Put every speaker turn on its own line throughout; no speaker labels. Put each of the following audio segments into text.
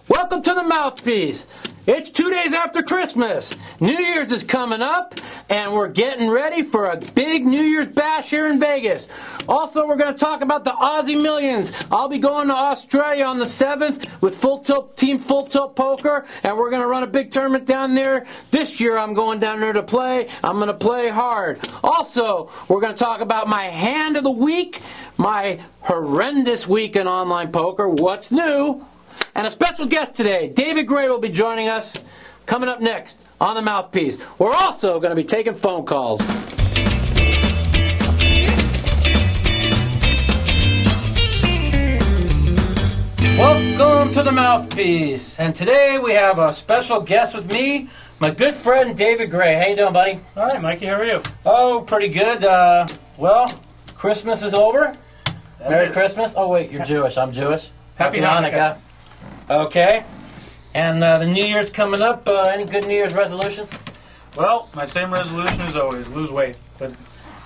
Welcome to the Mouthpiece. It's 2 days after Christmas. New Year's is coming up, and we're getting ready for a big New Year's bash here in Vegas. Also, we're going to talk about the Aussie Millions. I'll be going to Australia on the 7th with Team Full Tilt Poker, and we're going to run a big tournament down there. This year, I'm going down there to play. I'm going to play hard. Also, we're going to talk about my hand of the week, my horrendous week in online poker, what's new, and a special guest today, David Gray, will be joining us coming up next on the Mouthpiece. We're also going to be taking phone calls. Welcome to the Mouthpiece. And today we have a special guest with me, my good friend David Gray. How you doing, buddy?
All right, Mikey, how are you?
Oh, pretty good. Well, Christmas is over. Merry Christmas. Oh, wait, you're Jewish. I'm Jewish.
Happy Hanukkah.
Okay. And the New Year's coming up. Any good New Year's resolutions?
Well, my same resolution as always, lose weight. But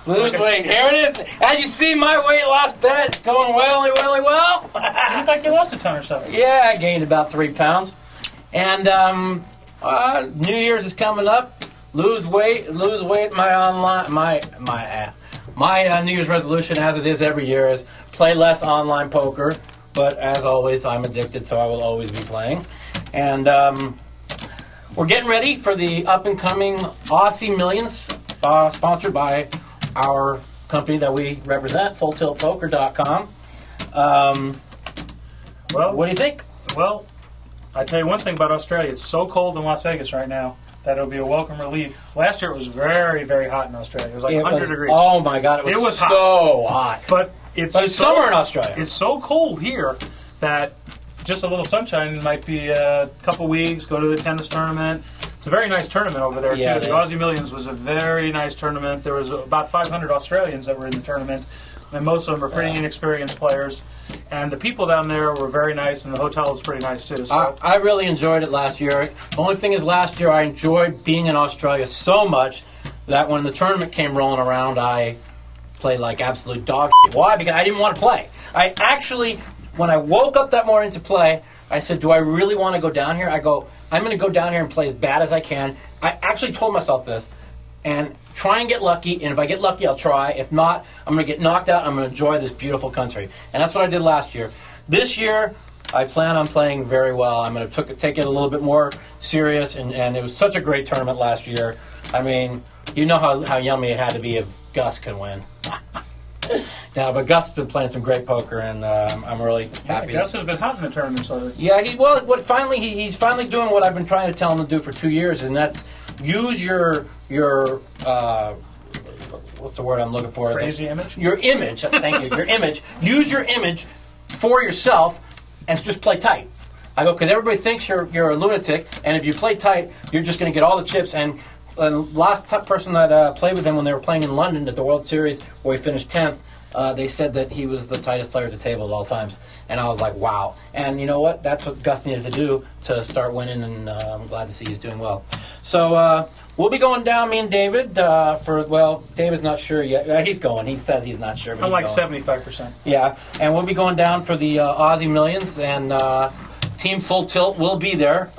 lose weight. Here it is. As you see, my weight loss bet going well.
You look like you lost a ton or something.
Yeah, I gained about 3 pounds. And New Year's is coming up. Lose weight. My New Year's resolution, as it is every year, is play less online poker. But as always, I'm addicted, so I will always be playing. And we're getting ready for the up-and-coming Aussie Millions, sponsored by our company that we represent, FullTiltPoker.com.
Well,
what do you think?
Well, I tell you one thing about Australia. It's so cold in Las Vegas right now that it'll be a welcome relief. Last year it was very, very hot in Australia. It was like 100 degrees.
Oh, my God. It was so hot.
But it's
summer in Australia.
It's so cold here that just a little sunshine might be a couple weeks, go to the tennis tournament. It's a very nice tournament over there, too. The Aussie Millions was a very nice tournament. There was about 500 Australians that were in the tournament, and most of them were pretty inexperienced players. And the people down there were very nice, and the hotel was pretty nice, too. So
I really enjoyed it last year. The only thing is last year I enjoyed being in Australia so much that when the tournament came rolling around, I played like absolute dog shit. Why? Because I didn't want to play. I actually, when I woke up that morning to play, I said, do I really want to go down here? I'm going to go down here and play as bad as I can. I actually told myself this, and try and get lucky, and if I get lucky, I'll try. If not, I'm going to get knocked out. I'm going to enjoy this beautiful country. And that's what I did last year. This year, I plan on playing very well. I'm going to take it a little bit more serious, and it was such a great tournament last year. I mean, you know how yummy it had to be if Gus can win. Now, but Gus has been playing some great poker, and I'm really happy.
Gus has been hot in the tournament, sort of.
Yeah, he's finally doing what I've been trying to tell him to do for 2 years, and that's use your what's the word I'm looking for?
Crazy image?
Your image. Thank you. Your image. Use your image for yourself, and just play tight. I go, because everybody thinks you're a lunatic, and if you play tight, you're just going to get all the chips. And the last person that played with him when they were playing in London at the World Series, where he finished 10th, they said that he was the tightest player at the table at all times. And I was like, wow. And you know what? That's what Gus needed to do to start winning, and I'm glad to see he's doing well. So we'll be going down, me and David, David's not sure yet. He's going. He says he's not sure. But
I'm like 75%.
Yeah, and we'll be going down for the Aussie Millions, and Team Full Tilt will be there.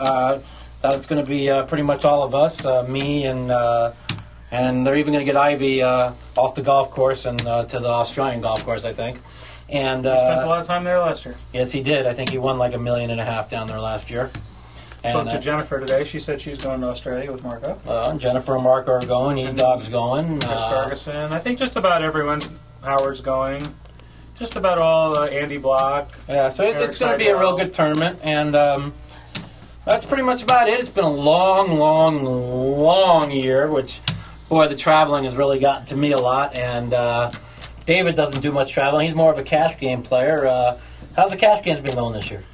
That's going to be pretty much all of us, me and they're even going to get Ivy off the golf course and to the Australian golf course, I think. And
he spent a lot of time there last year.
Yes, he did. I think he won like $1.5 million down there last year.
Spoke to Jennifer today. She said she's going to Australia with Marco.
Jennifer and Marco are going. E-Dog's going.
Chris Ferguson. I think just about everyone. Howard's going. Just about all. Andy Block.
Yeah, so it's going to be a real good tournament, and that's pretty much about it. It's been a long, long, long year, which, boy, the traveling has really gotten to me a lot. And David doesn't do much traveling. He's more of a cash game player. How's the cash games been going this year?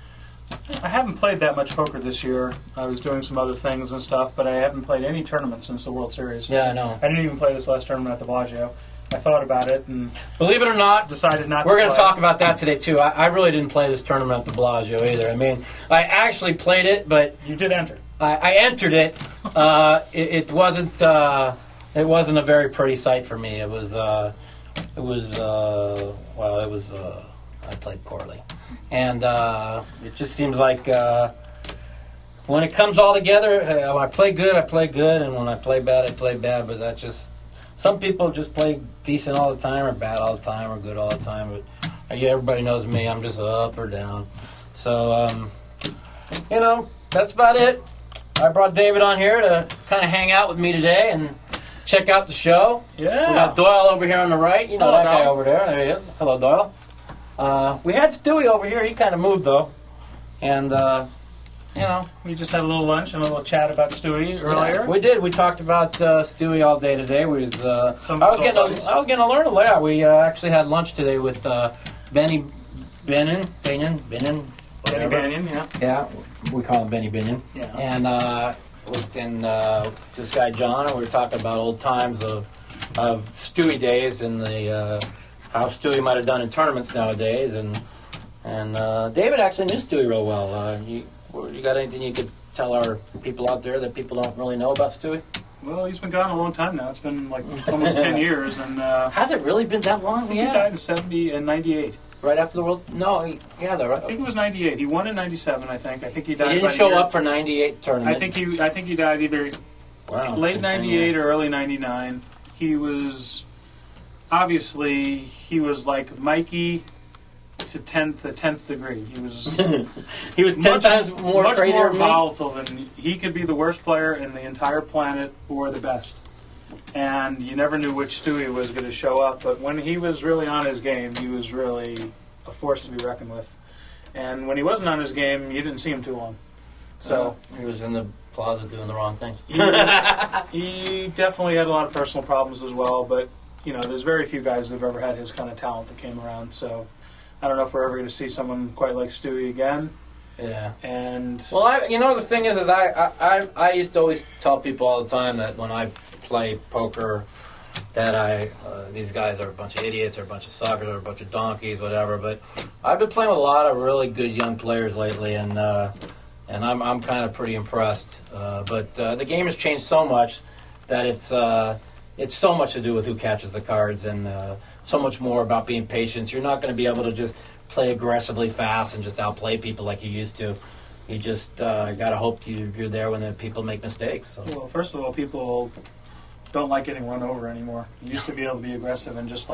I haven't played that much poker this year. I was doing some other things and stuff, but I haven't played any tournaments since the World Series.
Yeah, I know.
I didn't even play this last tournament at the Bellagio. I thought about it and,
believe it or not,
decided not to.
We're going to talk about that today too. I really didn't play this tournament at the Bellagio either. I mean, I actually played it, but
you did enter.
I entered it. It wasn't a very pretty sight for me. I played poorly, and it just seems like when it comes all together, when I play good, and when I play bad, I play bad. But that's just some people just play decent all the time, or bad all the time, or good all the time. But everybody knows me. I'm just up or down. So that's about it. I brought David on here to kind of hang out with me today and check out the show.
Yeah.
We got Doyle over here on the right. You know
Hello,
that guy
Doyle.
over there. There he is. Hello, Doyle. We had Stewie over here. He kind of moved, though. And,
we just had a little lunch and a little chat about Stewie earlier.
Yeah, we did. We talked about Stewie all day today. I was getting to learn a lot. We actually had lunch today with Benny Binion.
Benny Binion, yeah.
Yeah, we call him Benny Binion.
Yeah.
And this guy John, and we were talking about old times of Stewie days and the how Stewie might have done in tournaments nowadays. And David actually knew Stewie real well. You got anything you could tell our people out there that people don't really know about Stewie?
Well, he's been gone a long time now. It's been like almost 10 years. And
has it really been that long?
He died in 70 and 98.
Right after the World? No,
I think it was 98. He won in 97, I think. I think he died.
He didn't show up for 98 tournament.
I think he died either late 98 or early 99. He was like Mikey to the 10th degree. He was
he was 10 times more
much
crazy
more
than
volatile than he could be the worst player in the entire planet or the best. And you never knew which Stewie was going to show up. But when he was really on his game, he was really a force to be reckoned with. And when he wasn't on his game, you didn't see him too long. So
he was in the plaza doing the wrong thing.
He definitely had a lot of personal problems as well. But there's very few guys that have ever had his kind of talent that came around. So I don't know if we're ever going to see someone quite like Stewie again.
Yeah.
And
the thing is I used to always tell people all the time that when I play poker, that these guys are a bunch of idiots or a bunch of suckers or a bunch of donkeys, whatever. But I've been playing with a lot of really good young players lately, and I'm kind of pretty impressed. But the game has changed so much that it's so much to do with who catches the cards, and so much more about being patient. You're not going to be able to just play aggressively fast and just outplay people like you used to. You just got to hope you're there when the people make mistakes. So.
Well, first of all, people don't like getting run over anymore. You used to be able to be aggressive and just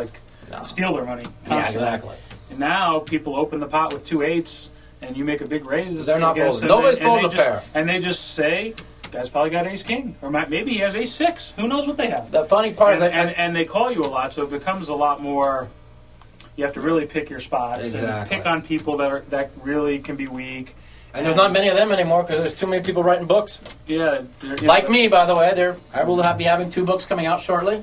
steal their money constantly.
Yeah, exactly.
And now people open the pot with 2 8s and you make a big raise.
They're not folding. Nobody's folding a pair.
And they just say, guy's probably got ace king. Or maybe he has ace 6. Who knows what they have?
The funny part is...
And they call you a lot, so it becomes a lot more... You have to really pick your spots.
Exactly.
And pick on people that really can be weak.
And there's not many of them anymore because there's too many people writing books.
Yeah.
Like me, by the way. I will be having 2 books coming out shortly.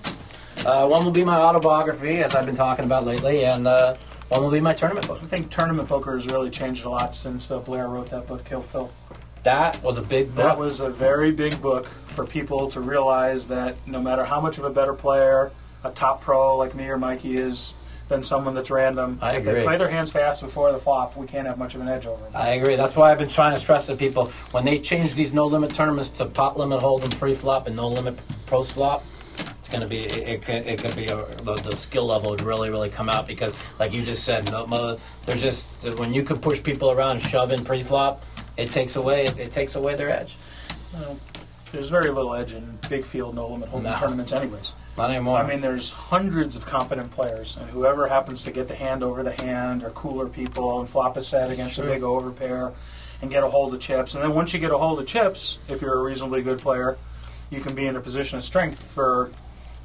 One will be my autobiography, as I've been talking about lately, and one will be my tournament book.
I think tournament poker has really changed a lot since Blair wrote that book, Kill Phil.
That was a big book.
That was a very big book for people to realize that no matter how much of a better player a top pro like me or Mikey is than someone that's random,
I
if
agree.
they play their hands fast before the flop, we can't have much of an edge over them.
I agree. That's why I've been trying to stress to people, when they change these no-limit tournaments to pot limit hold'em pre-flop and no-limit post-flop, it's going to be, it could be the skill level would really, really come out because, like you just said, they're just, when you can push people around and shove in pre-flop, it takes away their edge.
Well, there's very little edge in big field no-limit hold'em tournaments anyways.
Not anymore.
I mean, there's hundreds of competent players, and whoever happens to get the hand over the hand or cooler people and flop a set against a big overpair and get a hold of chips. And then once you get a hold of chips, if you're a reasonably good player, you can be in a position of strength for,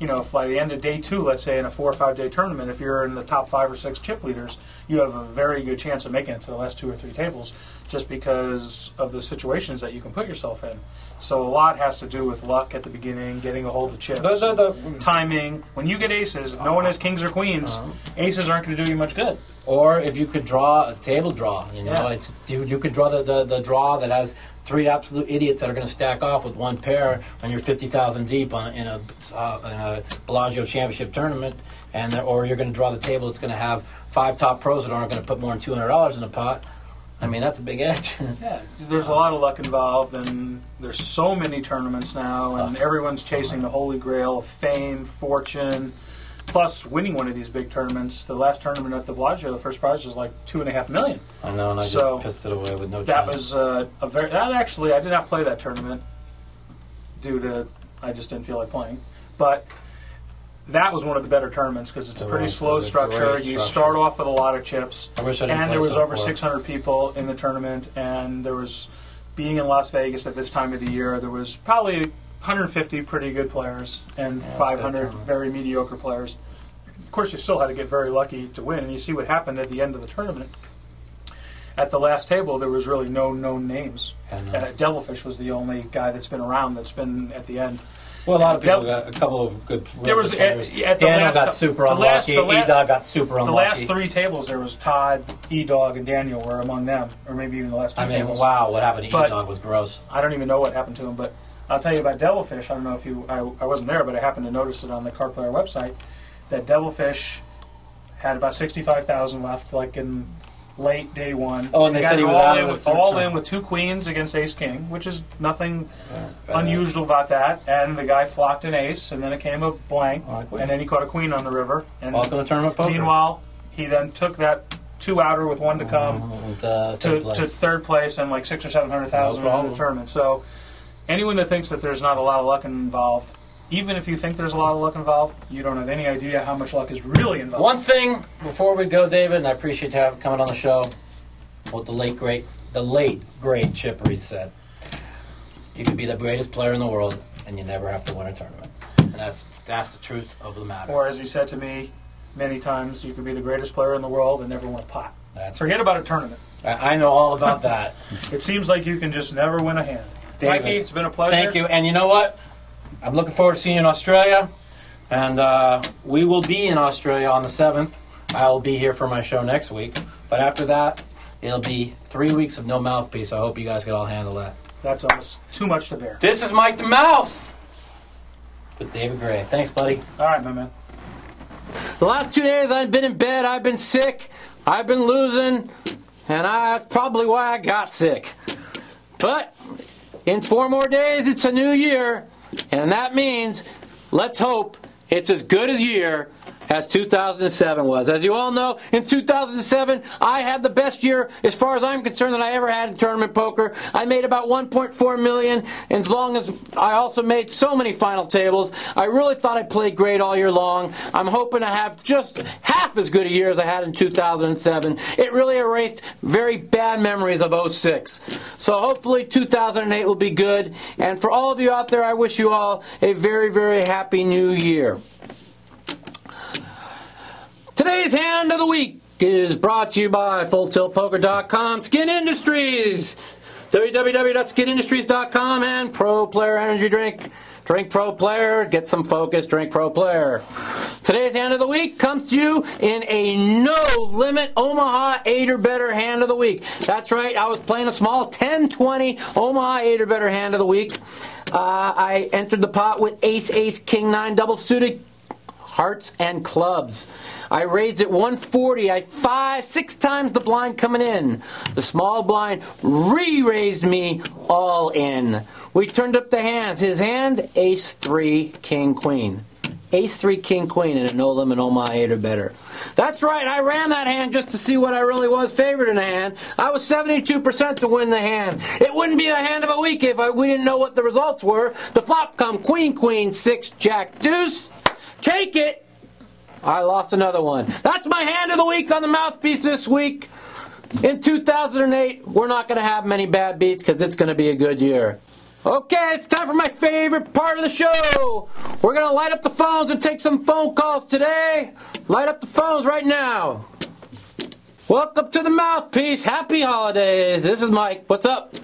if by the end of day 2, let's say in a 4 or 5 day tournament, if you're in the top 5 or 6 chip leaders, you have a very good chance of making it to the last 2 or 3 tables just because of the situations that you can put yourself in. So a lot has to do with luck at the beginning, getting a hold of chips, timing. When you get aces, if no one has kings or queens, aces aren't going to do you much good.
Or if you could draw a table draw, you could draw the draw that has 3 absolute idiots that are going to stack off with 1 pair when you're 50,000 deep in a Bellagio Championship tournament, or you're going to draw the table that's going to have 5 top pros that aren't going to put more than $200 in the pot. I mean, that's a big edge.
Yeah, there's a lot of luck involved, and there's so many tournaments now, and everyone's chasing the holy grail of fame, fortune, plus winning one of these big tournaments. The last tournament at the Bellagio, the first prize was like $2.5 million.
I know, and I just pissed it away with no
that
chance.
was actually, I did not play that tournament due to I just didn't feel like playing. But that was one of the better tournaments because it's a pretty slow structure. You start off with a lot of chips, and there was over 600 people in the tournament, and there was, being in Las Vegas at this time of the year, there was probably 150 pretty good players and 500 very mediocre players. Of course, you still had to get very lucky to win, and you see what happened at the end of the tournament. At the last table, there was really no known names. Devilfish was the only guy that's been around that's been at the end.
Well, a lot of people got a couple of good players. Daniel got super unlucky. E-Dog got super unlucky.
The last 3 tables, there was Todd, E-Dog, and Daniel were among them, or maybe even the last 2 tables.
Wow, what happened to E-Dog was gross.
I don't even know what happened to him, but I'll tell you about Devilfish. I don't know if I wasn't there, but I happened to notice it on the Card Player website, that Devilfish had about 65,000 left, like in late day one.
Oh, and they said he was out of the
all in with 2 queens against ace king, which is nothing unusual about that. And the guy flocked an ace, and then it came a blank, and then he caught a queen on the river. And
welcome to tournament poker.
Meanwhile, he then took that 2-outer with 1 to come to third place and like 600,000 or 700,000 in the tournament. So anyone that thinks that there's not a lot of luck involved, even if you think there's a lot of luck involved, you don't have any idea how much luck is really involved.
One thing before we go, David, and I appreciate you coming on the show, what the late great Chippery said. You can be the greatest player in the world, and you never have to win a tournament. And that's the truth of the matter.
Or as he said to me many times, you can be the greatest player in the world and never win a pot. Forget about a tournament.
I know all about that.
It seems like you can just never win a hand. David, Mikey, it's been a pleasure.
Thank you. And you know what? I'm looking forward to seeing you in Australia, and we will be in Australia on the 7th. I'll be here for my show next week, but after that, it'll be 3 weeks of no mouthpiece. I hope you guys can all handle that.
That's almost too much to bear.
This is Mike the Mouth with David Gray. Thanks, buddy.
All right, my man.
The last 2 days I've been in bed, I've been sick, I've been losing, and that's probably why I got sick. But in 4 more days, it's a new year. And that means, let's hope, it's as good a year as 2007 was. As you all know, in 2007, I had the best year, as far as I'm concerned, that I ever had in tournament poker. I made about $1.4 million, and as long as I also made so many final tables, I really thought I played great all year long. I'm hoping to have just half as good a year as I had in 2007. It really erased very bad memories of 06. So hopefully 2008 will be good. And for all of you out there, I wish you all a very, very happy new year. Today's hand of the week is brought to you by FullTiltPoker.com, Skin Industries, www.skinindustries.com, and Pro Player Energy Drink. Drink Pro Player, get some focus, drink Pro Player. Today's hand of the week comes to you in a no-limit Omaha 8 or better hand of the week. That's right, I was playing a small 10-20 Omaha 8 or better hand of the week. I entered the pot with ace, king, 9, double suited, hearts and clubs. I raised it 140. I 6 times the blind coming in. The small blind re-raised me all in. We turned up the hands. His hand, ace 3, king, queen. Ace 3, king, queen in a no-limit Omaha 8 or better. That's right, I ran that hand just to see what I really was favored in the hand. I was 72% to win the hand. It wouldn't be the hand of a week if we didn't know what the results were. The flop come queen, queen, 6, jack, deuce. Take it. I lost another one. That's my hand of the week on the Mouthpiece this week. In 2008, we're not going to have many bad beats because it's going to be a good year. Okay, it's time for my favorite part of the show. We're going to light up the phones and take some phone calls today. Light up the phones right now. Welcome to the Mouthpiece. Happy holidays. This is Mike. What's up?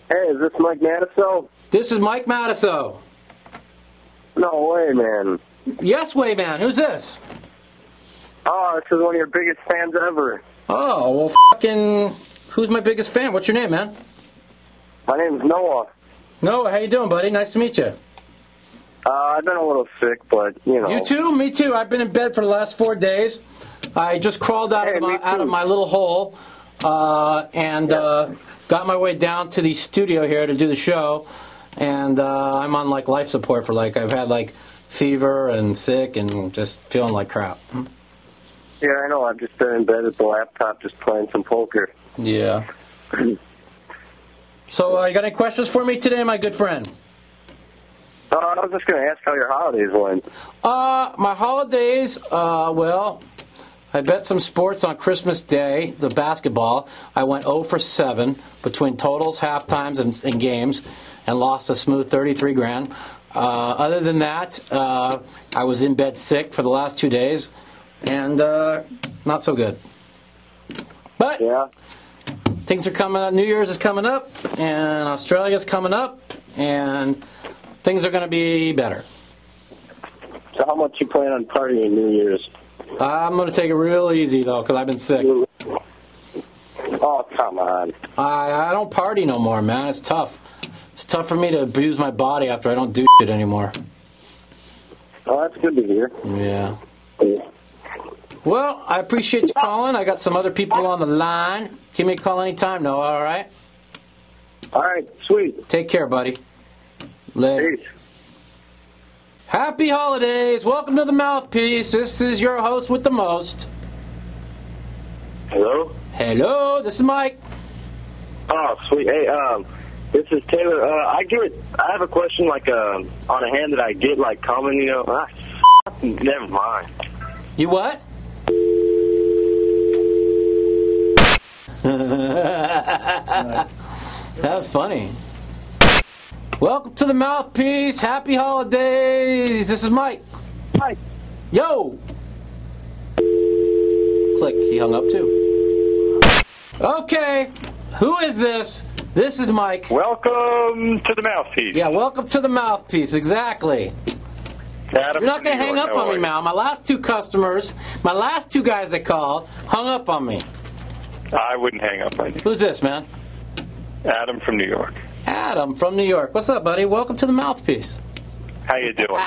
Hey, is this Mike Matusow?
This is Mike Matusow.
No way, man.
Yes, way man. Who's this?
Oh, this is one of your biggest fans ever.
Oh, well, fucking... Who's my biggest fan? What's your name, man?
My name's Noah.
Noah, how you doing, buddy? Nice to meet you.
I've been a little sick, but, you know.
You too? Me too. I've been in bed for the last 4 days. I just crawled out of my little hole and got my way down to the studio here to do the show. and I'm on like life support for I've had like fever and sick and just feeling like crap.
Yeah, I know. I've just been in bed at the laptop just playing some poker.
Yeah. So, you got any questions for me today, my good friend?
I was just going to ask how your holidays went.
My holidays, well, I bet some sports on Christmas Day, the basketball. I went 0 for 7 between totals, halftimes, and games, and lost a smooth 33 grand. Other than that, I was in bed sick for the last 2 days, and not so good. But
Yeah.
things are coming up. New Year's is coming up, and Australia's coming up, and things are going to be better.
So how much you plan on partying New Year's?
I'm going to take it real easy, though, because I've been sick.
Oh, come on.
I don't party no more, man. It's tough. It's tough for me to abuse my body after I don't do shit anymore.
Oh, that's good to hear.
Yeah. Well, I appreciate you calling. I got some other people on the line. Give me a call anytime, Noah, all right?
All right, sweet.
Take care, buddy. Later.
Peace.
Happy holidays. Welcome to the Mouthpiece. This is your host with the most.
Hello?
Hello, this is Mike.
Oh, sweet. Hey, this is Taylor. I have a question, on a hand that I get, coming, never mind.
You what? That was funny. Welcome to the Mouthpiece. Happy holidays. This is Mike.
Hi.
Yo. Click. He hung up too. Okay. Who is this? This is Mike.
Welcome to the Mouthpiece.
Yeah, welcome to the Mouthpiece. Exactly.
Adam
You're not going to
from
hang
New
up
York,
on me, Mal. My last two customers, my last two guys that called, hung up on me.
I wouldn't hang up on you.
Who's this, man?
Adam from New York.
Adam from New York. What's up, buddy? Welcome to the Mouthpiece.
How you doing?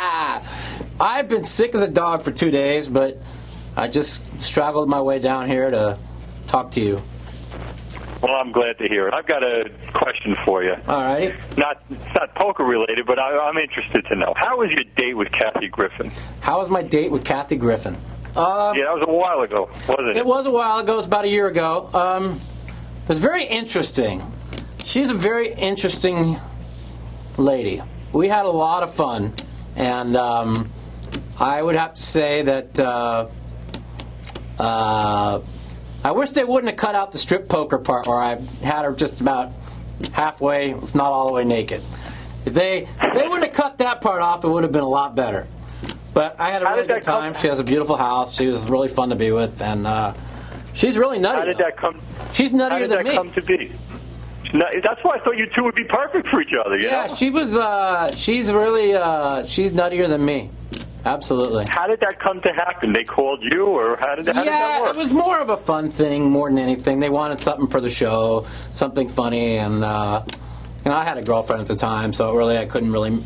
I've been sick as a dog for 2 days, but I just struggled my way down here to talk to you.
Well, I'm glad to hear it. I've got a question for you.
All right.
It's not poker related, but I'm interested to know. How was your date with Kathy Griffin?
How was my date with Kathy Griffin?
Yeah, that was a while ago, wasn't it?
It was a while ago. It was about a year ago. It was very interesting. She's a very interesting lady. We had a lot of fun, and I would have to say that I wish they wouldn't have cut out the strip poker part where I had her just about halfway, if not all the way naked. If they wouldn't have cut that part off, it would have been a lot better. But I had a really good time. She has a beautiful house. She was really fun to be with, and she's really nutty.
How did that come?
She's nuttier than me.
How did that come to be? That's why I thought you two would be perfect for each other. You know?
She was. She's really. She's nuttier than me. Absolutely.
How did that come to happen? They called you, or how did that work?
Yeah, it was more of a fun thing more than anything. They wanted something for the show, something funny, and I had a girlfriend at the time, so really I couldn't really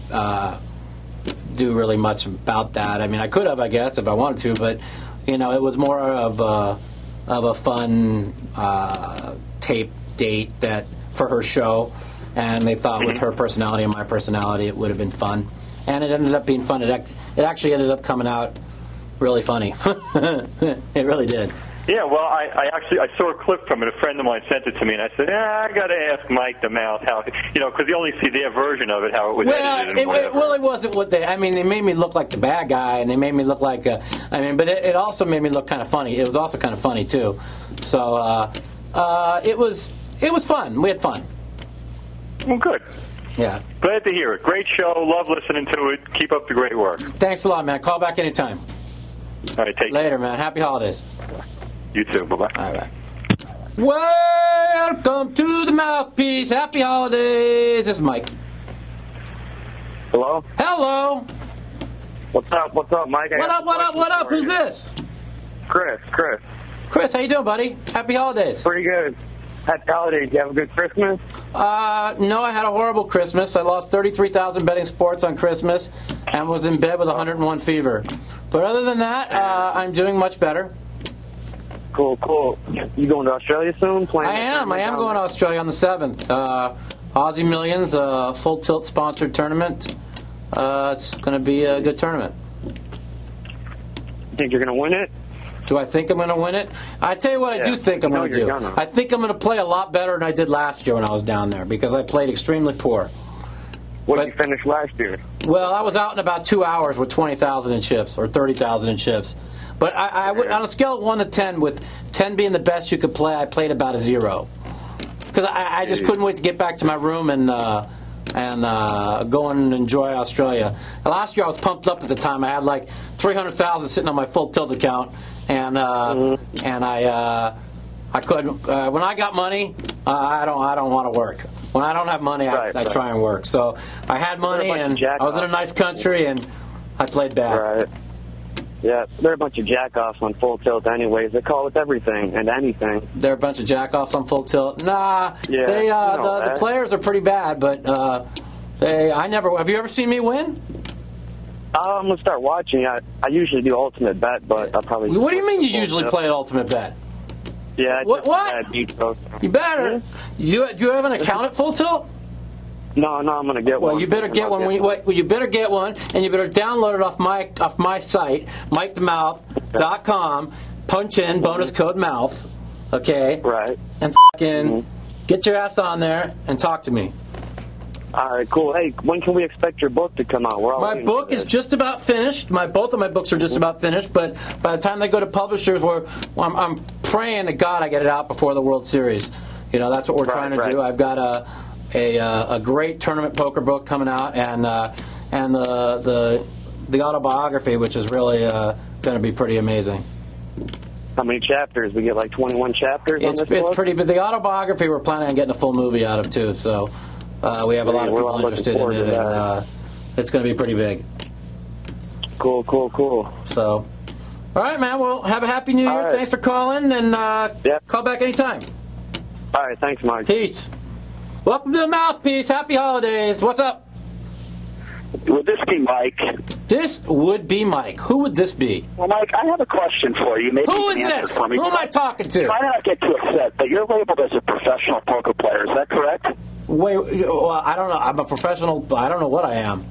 do really much about that. I mean, I could have, I guess, if I wanted to, but it was more of a fun tape date that for her show, and they thought with her personality and my personality, it would have been fun, and it ended up being fun. It actually ended up coming out really funny. It really did.
Yeah, well, I saw a clip from it. A friend of mine sent it to me, and I said, I got to ask Mike The Mouth how, because you only see their version of it, how it was edited and whatever.
Well, it wasn't what they made me look like the bad guy, and they made me look like but it also made me look kind of funny. It was also kind of funny, too. So, it was fun. We had fun.
Well, good.
Yeah.
Glad to hear it. Great show. Love listening to it. Keep up the great work.
Thanks a lot, man. Call back anytime.
All right, take
Later, man. Happy holidays.
You too. Bye-bye.
All right. Welcome to the Mouthpiece. Happy holidays. This is Mike.
Hello?
Hello.
What's up, Mike?
What up? Who's this?
Chris.
Chris, how you doing, buddy? Happy holidays.
Pretty good. Happy holidays. You have a good Christmas?
No, I had a horrible Christmas. I lost 33,000 betting sports on Christmas and was in bed with 101 fever. But other than that, I'm doing much better.
Cool. You going to Australia soon?
I am going to Australia on the 7th. Aussie Millions, Full Tilt sponsored tournament. It's going to be a good tournament.
Think you're going to win it?
Do I think I'm going to win it? I tell you what I do think I'm going to do. I think I'm going to play a lot better than I did last year when I was down there because I played extremely poor.
What did you finish last year?
Well, I was out in about 2 hours with 20,000 in chips or 30,000 in chips. But I would, on a scale of 1 to 10, with 10 being the best you could play, I played about a 0. Because I just couldn't wait to get back to my room and go and enjoy Australia. And last year I was pumped up at the time. I had like 300,000 sitting on my Full Tilt account, and I couldn't. When I got money, I don't want to work. When I don't have money, I try and work. So I had money, and I was in a nice country, and I played bad.
Right. Yeah, they're a bunch of jackoffs on Full Tilt anyways. They call it everything and anything.
They're a bunch of jackoffs on Full Tilt? Nah,
yeah,
the players are pretty bad, but I never... Have you ever seen me win?
I'm going to start watching. I usually do Ultimate Bet, but I'll probably...
What do you mean you usually play Ultimate Bet?
Yeah,
what? You better. Do you have an account at Full Tilt?
No, I'm going to get one.
Well, you better get one. You better get one, and you better download it off my site, MikeTheMouth.com. Punch in bonus code MOUTH, okay?
Right.
And fucking get your ass on there and talk to me.
All right, cool. Hey, when can we expect your book to come out?
My book is just about finished. Both of my books are just about finished, but by the time they go to publishers, I'm praying to God I get it out before the World Series. You know, that's what we're trying to do. I've got a great tournament poker book coming out, and the autobiography, which is really going to be pretty amazing.
How many chapters? We get like 21 chapters on this book?
It's pretty, but the autobiography we're planning on getting a full movie out of too, so we have a lot of people interested in it, and it's going to be pretty big.
Cool.
So, all right, man, well, have a happy New Year. Right. Thanks for calling, and call back anytime.
All right, thanks, Mike.
Peace. Welcome to the Mouthpiece. Happy holidays. What's up?
Would this be Mike?
This would be Mike. Who would this be?
Well, Mike, I have a question for you. Maybe
Who
you
is
can
this?
For me.
Who am I talking to?
Try not to get too upset, but you're labeled as a professional poker player. Is that correct?
Wait, well, I don't know. I'm a professional. I don't know what I am.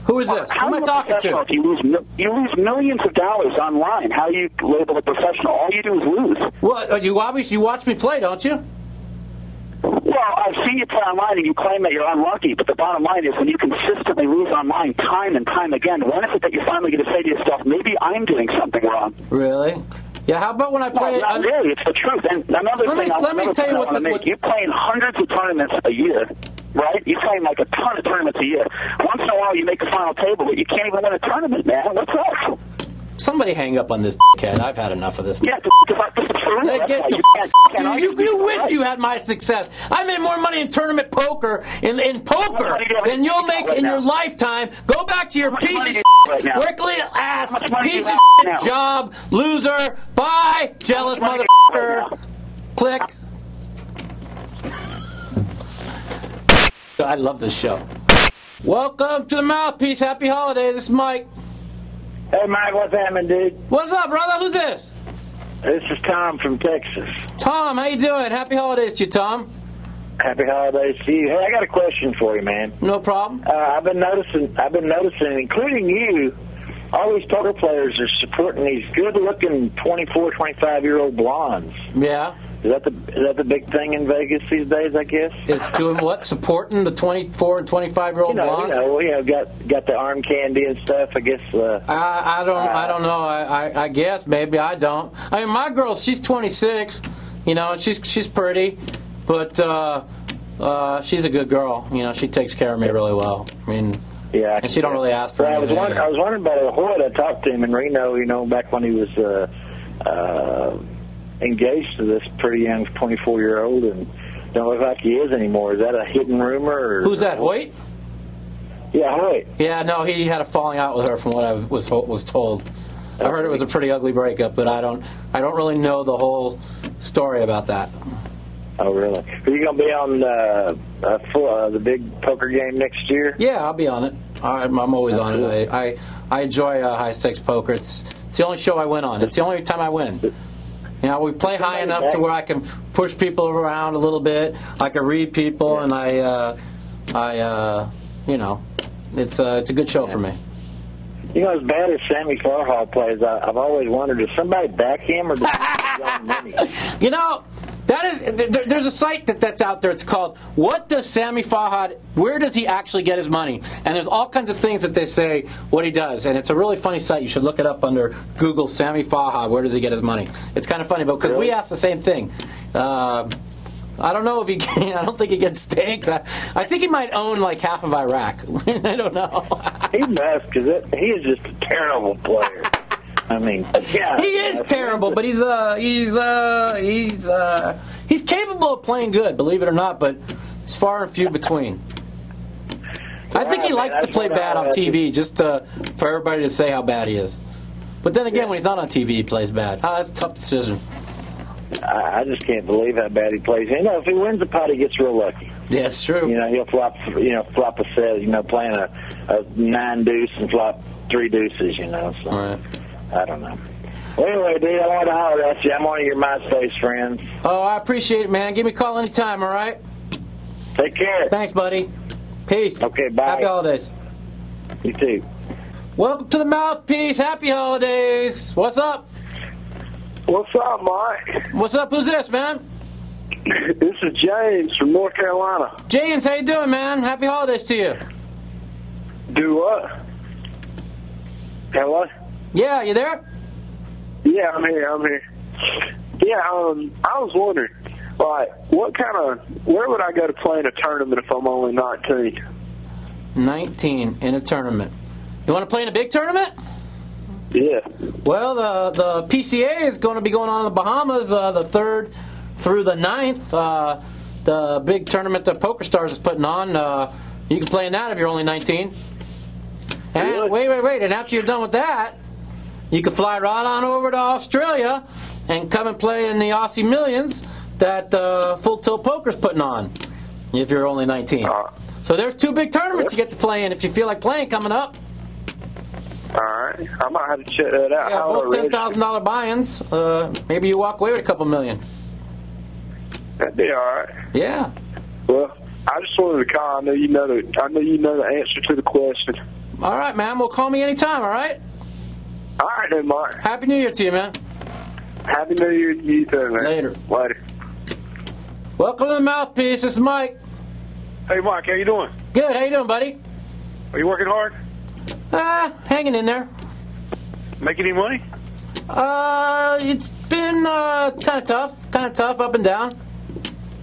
Who is this? Who am I talking to?
If you lose millions of dollars online, how are you labeled a professional? All you do is lose.
Well, you obviously watch me play, don't you?
Well, I've seen you play online and you claim that you're unlucky, but the bottom line is when you consistently lose online time and time again, when is it that you finally get to say to yourself, maybe I'm doing something wrong?
Really? Yeah, how about when I play...
No, not really. It's the truth. And another thing I want to make, you play in hundreds of tournaments a year, right? You play like a ton of tournaments a year. Once in a while you make a final table, but you can't even win a tournament, man. What's up?
Somebody hang up on this kid. I've had enough of this.
Yeah,
you wish you had my success. I made more money in tournament poker, in poker, than you'll make in your lifetime. Go back to your piece of shit, workly ass, piece of shit job, loser. Bye, jealous motherfucker. Click. I love this show. Welcome to the Mouthpiece. Happy holidays. This is Mike.
Hey, Mike, what's happening, dude?
What's up, brother? Who's this?
This is Tom from Texas.
Tom, how you doing? Happy holidays to you, Tom.
Happy holidays to you. Hey, I got a question for you, man.
No problem.
I've been noticing, including you, all these poker players are supporting these good-looking 24, 25-year-old blondes.
Yeah.
Is that the big thing in Vegas these days, I guess?
Is doing what? Supporting the 24 and 25-year-old blondes?
Got the arm candy and stuff, I guess.
I don't know. I guess. Maybe I don't. I mean, my girl, she's 26, and she's pretty, but she's a good girl. She takes care of me really well. I mean...
Yeah,
and she don't really ask for anything.
I was wondering about a Hoyt. I talked to him in Reno, back when he was engaged to this pretty young 24-year-old, and don't look like he is anymore. Is that a hidden rumor? Or,
who's that, Hoyt?
Yeah, Hoyt.
Yeah, no, he had a falling out with her, from what I was told. I heard it was a pretty ugly breakup, but I don't really know the whole story about that.
Oh, really? Are you going to be on the big poker game next year?
Yeah, I'll be on it. I'm always on it. I enjoy high-stakes poker. It's the only show I win on. It's the only time I win. We play high enough to where I can push people around a little bit. I can read people, and I you know, it's a good show for me.
You know, as bad as Sammy Farha plays, I've always wondered, does somebody back him or does he own money?
You know, there's a site that's out there. It's called "What Does Sammy Farhad? Where does he actually get his money?" And there's all kinds of things that they say what he does, and it's a really funny site. You should look it up under Google. Sammy Farhad. Where does he get his money? It's kind of funny, because we asked the same thing. I don't know if he can. I don't think he gets staked. I think he might own like half of Iraq. I don't know.
He must, because he is just a terrible player. I mean, yeah,
he is terrible, but he's capable of playing good, believe it or not. But it's far and few between. I think he likes to play bad on TV, just for everybody to say how bad he is. But then again, when he's not on TV, he plays bad. That's a tough decision.
I just can't believe how bad he plays. You know, if he wins the pot, he gets real lucky.
Yeah, it's true.
You know, he'll flop a set. You know, playing a 9-deuce and flop 3 deuces. You know, so
right.
I don't know. Well, anyway, dude, I wanted to holler at you. I'm one of your MySpace friends.
Oh, I appreciate it, man. Give me a call anytime. All right.
Take care.
Thanks, buddy. Peace.
Okay, bye.
Happy holidays.
You too.
Welcome to the Mouthpiece. Happy holidays. What's up?
What's up, Mike?
What's up? Who's this, man?
This is James from North Carolina.
James, how you doing, man? Happy holidays to you.
Do what? Hello?
Yeah, you there?
Yeah, I'm here. Yeah, I was wondering, like, where would I go to play in a tournament if I'm only 19?
19 in a tournament. You want to play in a big tournament?
Yeah.
Well, the PCA is going to be going on in the Bahamas the 3rd through the 9th. The big tournament that PokerStars is putting on. You can play in that if you're only 19. And
really?
Wait. And after you're done with that, you can fly right on over to Australia and come and play in the Aussie Millions that Full Tilt Poker's putting on if you're only 19. So there's 2 big tournaments you get to play in if you feel like playing coming up.
All right. I might have to check that out.
Yeah, both $10,000 buy-ins. Maybe you walk away with a couple million.
That'd be all right.
Yeah.
Well, I just wanted to call. I know you know the answer to the question.
All right, man. Well, call me anytime, all right?
All right, then, Mark.
Happy New Year to you, man.
Happy New Year to you, too, man.
Later.
Welcome
to the Mouthpiece. This is Mike.
Hey, Mike. How you doing?
Good. How you doing, buddy?
Are you working hard?
Hanging in there.
Making any money?
It's been kind of tough, up and down.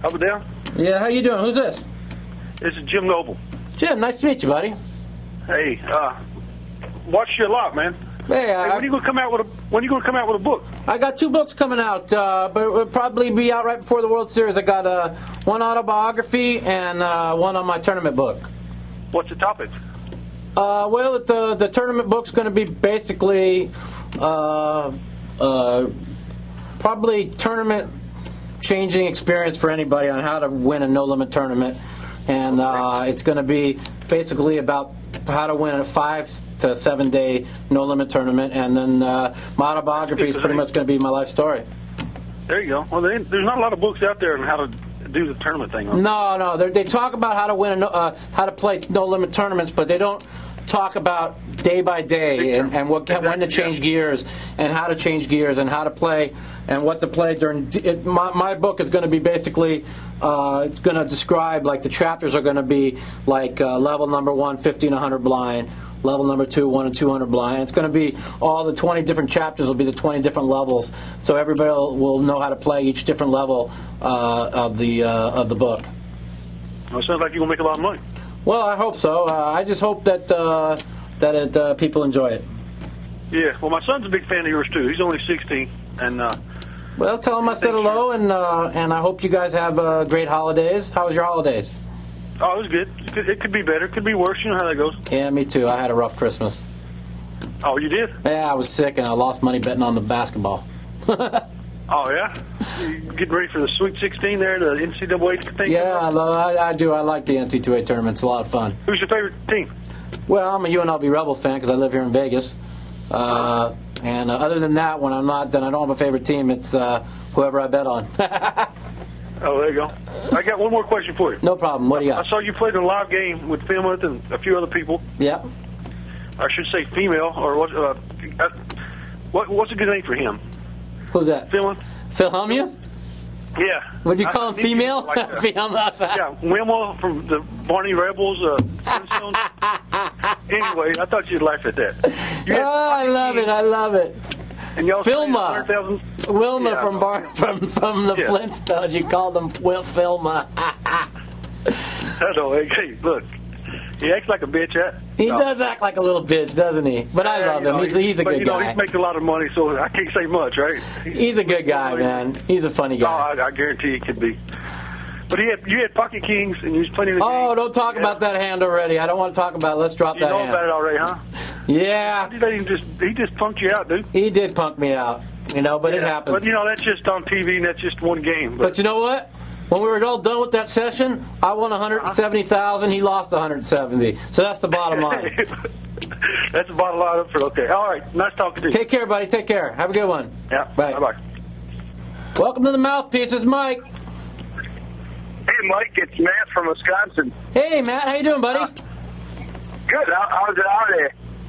Up and down?
Yeah, how you doing? Who's this?
This is Jim Noble.
Jim, nice to meet you, buddy.
Hey, watch your lot, man.
Hey,
when are you gonna come out with a book?
I got 2 books coming out, but it'll probably be out right before the World Series. I got one autobiography and one on my tournament book.
What's the topic?
Well, the tournament book's going to be basically probably tournament changing experience for anybody on how to win a no-limit tournament. And it's going to be basically about how to win a 5 to 7 day no-limit tournament. And then my autobiography is pretty much going to be my life story.
There you go. Well, there's not a lot of books out there on how to do the tournament thing.
No. They talk about how to win, how to play no-limit tournaments, but they don't talk about day by day and when to change gears and how to change gears and how to play and what to play during. My book is going to be basically it's going to describe, like, the chapters are going to be like level number 1, 50 and 100 blind. Level number 2, 1 and 200 blind. It's going to be all the 20 different chapters. Will be the 20 different levels, so everybody will know how to play each different level of the book.
Well, it sounds like you're gonna make a lot of money.
Well, I hope so. I just hope that people enjoy it.
Yeah. Well, my son's a big fan of yours too. He's only 16, and
well, tell him I said hello, and I hope you guys have great holidays. How was your holidays?
Oh, it was good. It could be better. It could be worse. You know how that goes.
Yeah, me too. I had a rough Christmas.
Oh, you did?
Yeah, I was sick, and I lost money betting on the basketball.
Oh, yeah? You getting ready for the Sweet 16 there, the NCAA thing?
Yeah, I do. I like the NC2A tournament. It's a lot of fun.
Who's your favorite team?
Well, I'm a UNLV Rebel fan because I live here in Vegas. And other than that, when I'm not, then I don't have a favorite team. It's whoever I bet on.
Oh, there you go. I got one more question for you.
No problem. What do you got?
I saw you played in a live game with Philmuth and a few other people.
Yeah.
I should say female, or what's a good name for him?
Who's that?
Philmuth.
Phil Hellmuth?
Yeah.
Would you call him female?
Like yeah, Wilma from the Barney Rebels. Anyway, I thought you'd laugh at that.
I love it. I love it.
And y'all
Wilma. Wilma
yeah.
from the Flintstones. You called him Wilma.
I know. Hey, look. He acts like a bitch,
He does act like a little bitch, doesn't he? But I love him. He's a good guy.
He makes a lot of money, so I can't say much, right?
He's a good guy, man. He's a funny guy.
Oh, I guarantee he could be. But you had Pocket Kings, and you was plenty of.
Oh, don't talk about that hand already. I don't want to talk about it. Let's drop that hand.
You know about it already, huh?
Yeah.
He just punked you out, dude.
He did punk me out, but it happens.
But that's just on TV, and that's just one game.
But you know what? When we were all done with that session, I won $170,000. He lost $170. So that's the bottom line.
That's the bottom line. Okay. All right. Nice talking to you.
Take care, buddy. Take care. Have a good one.
Yeah.
Bye.
Bye-bye.
Welcome to the Mouthpiece. It's Mike.
Hey, Mike. It's Matt from Wisconsin.
Hey, Matt. How you doing, buddy?
Good. How's it out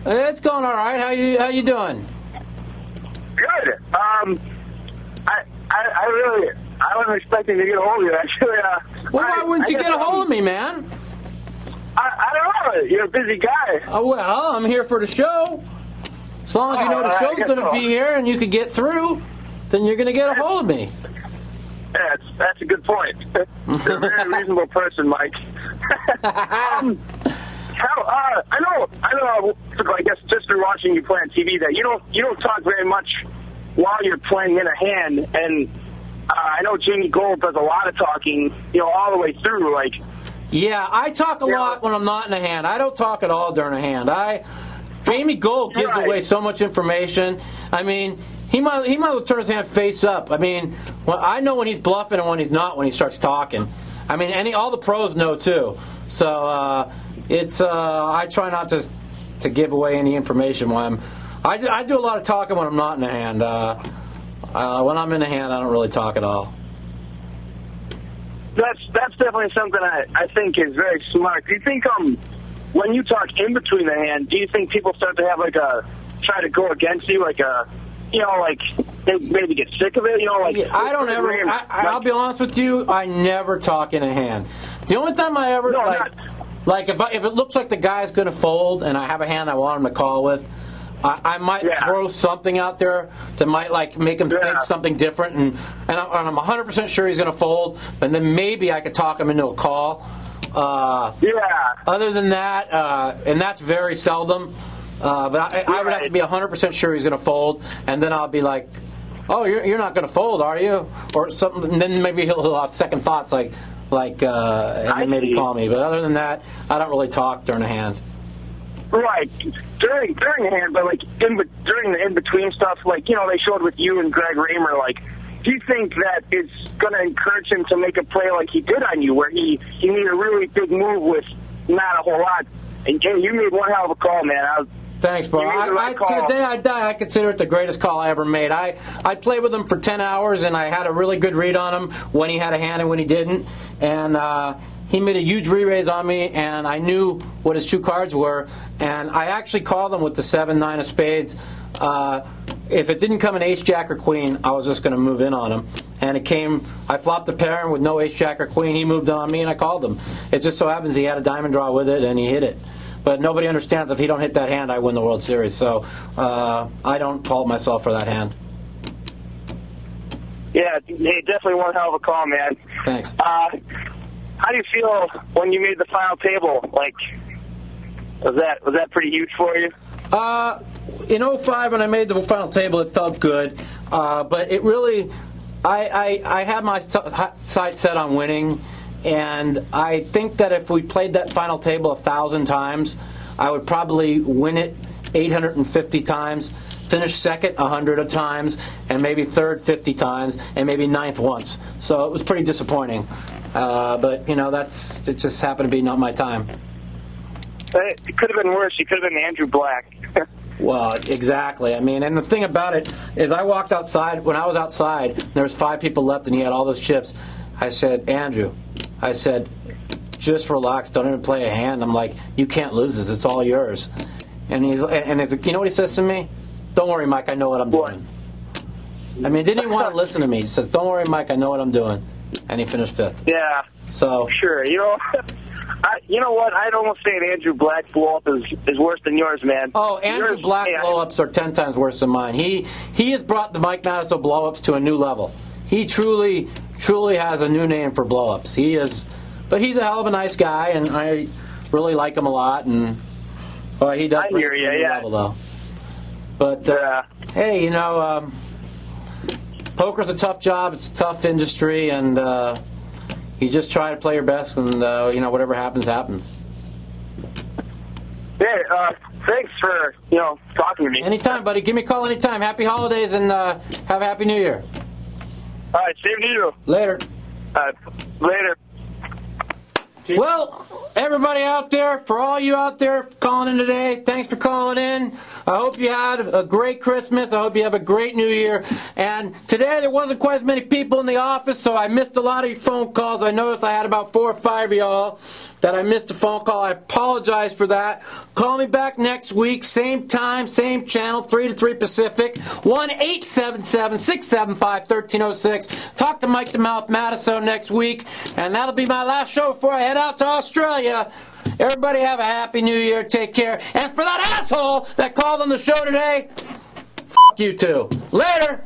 there?
It's going all right. How you doing?
Good. I wasn't expecting to get a hold of you, actually.
Well, why wouldn't you get a hold of me, man?
I don't know. You're a busy guy.
Oh, well, I'm here for the show. As long as you know the show's going to be here and you can get through, then you're going to get a hold of me.
Yeah, that's a good point. You're a very reasonable person, Mike. I know. I guess just through watching you play on TV, that you don't talk very much while you're playing in a hand, and I know Jamie Gold does a lot of talking, all the way through.
Yeah, I talk a lot when I'm not in a hand. I don't talk at all during a hand. Jamie Gold gives away so much information. I mean, he might well turn his hand face up. I mean, I know when he's bluffing and when he's not when he starts talking. I mean, all the pros know too. So I try not to give away any information when I do a lot of talking when I'm not in a hand. When I'm in a hand, I don't really talk at all.
That's definitely something I think is very smart. Do you think when you talk in between the hand, do you think people start to have try to go against you, they maybe get sick of it?
I don't ever. I'll be honest with you. I never talk in a hand. The only time I ever if it looks like the guy's going to fold and I have a hand I want him to call with, I might throw something out there that might make him think something different, and I'm 100% sure he's going to fold, and then maybe I could talk him into a call. Other than that, and that's very seldom. But I would have to be 100% sure he's going to fold, and then I'll be like, "Oh, you're not going to fold, are you?" Or something. And then maybe he'll have second thoughts, and then maybe call me. But other than that, I don't really talk during a hand.
Right. During a hand, but during the in-between stuff, they showed with you and Greg Raymer, do you think that it's going to encourage him to make a play like he did on you, where he made a really big move with not a whole lot? And you made one hell of a call, man.
Thanks, bro. To the day I die, I consider it the greatest call I ever made. I played with him for 10 hours, and I had a really good read on him when he had a hand and when he didn't. And he made a huge re-raise on me, and I knew what his two cards were. And I actually called him with the 7-9 of spades. If it didn't come an ace-jack or queen, I was just going to move in on him. And it came, I flopped the pair, and with no ace-jack or queen, he moved on me, and I called him. It just so happens he had a diamond draw with it, and he hit it. But nobody understands if he don't hit that hand, I win the World Series. So I don't fault myself for that hand.
Yeah, definitely one hell of a call, man.
Thanks.
How do you feel when you made the final table? Was that pretty huge for you?
In 2005, when I made the final table, it felt good. But it really, I had my sights set on winning. And I think that if we played that final table 1,000 times, I would probably win it 850 times, finish second 100 times, and maybe third 50 times, and maybe ninth once. So it was pretty disappointing. But it just happened to be not my time.
It could have been worse. You could have been Andrew Black.
Well, exactly. I mean, and the thing about it is I walked outside. When I was outside, there was 5 people left, and he had all those chips. I said, Andrew, I said, just relax. Don't even play a hand. I'm like, you can't lose this. It's all yours. And he's you know what he says to me? Don't worry, Mike. I know what I'm doing. I mean, didn't even want to listen to me. He said, don't worry, Mike. I know what I'm doing. And he finished 5th.
Yeah.
So
sure. You know what? I'd almost say an Andrew Black blow-up is worse than yours, man.
Oh, Andrew Black blow-ups are 10 times worse than mine. He has brought the Mike Matusow blow-ups to a new level. He truly has a new name for blow-ups. But he's a hell of a nice guy, and I really like him a lot. And he does bring it to a new level, though. But hey, you know, poker's a tough job. It's a tough industry, and you just try to play your best, and you know, whatever happens, happens.
Yeah. Thanks for talking to me.
Anytime, buddy. Give me a call anytime. Happy holidays, and have a happy New Year.
All right, same to you.
Later.
Later.
Well, everybody out there, for all you out there calling in today, thanks for calling in. I hope you had a great Christmas. I hope you have a great New Year. And today there wasn't quite as many people in the office, so I missed a lot of your phone calls. I noticed I had about 4 or 5 of y'all that I missed a phone call. I apologize for that. Call me back next week, same time, same channel, 3 to 3 Pacific, 1-877-675-1306. Talk to Mike The Mouth Matusow next week, and that'll be my last show before I head out to Australia. Everybody have a happy New Year. Take care. And for that asshole that called on the show today, f*** you too. Later.